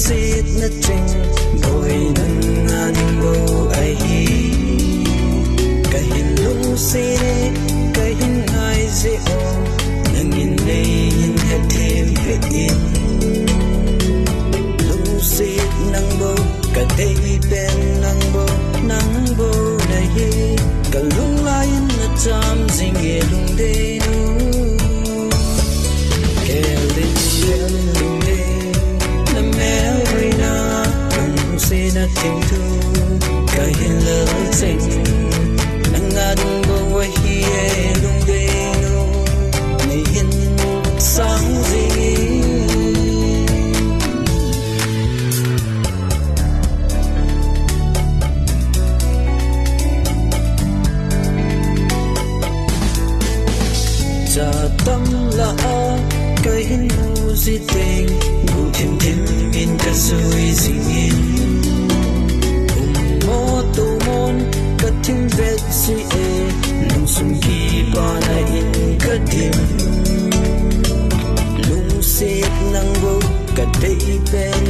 sit na ting boy nang anbo ai kahin lung se kahin ai se o nang in nei in het thêm fit in lung sit nang bo ka dei ben nang bo na hi ka lung lai na cham jing e lung de nu kelin lung de na meri na lung se na ting tu ka hin lo sing nang an bo hi e lung de nu nei hin sang jing tâm la cái hin mu di tình mu thêm thêm in cả suy sinh in mo tu mon cả thêm vết si e lung sum ki ba na in cả tim lung sit nang bo cả day ben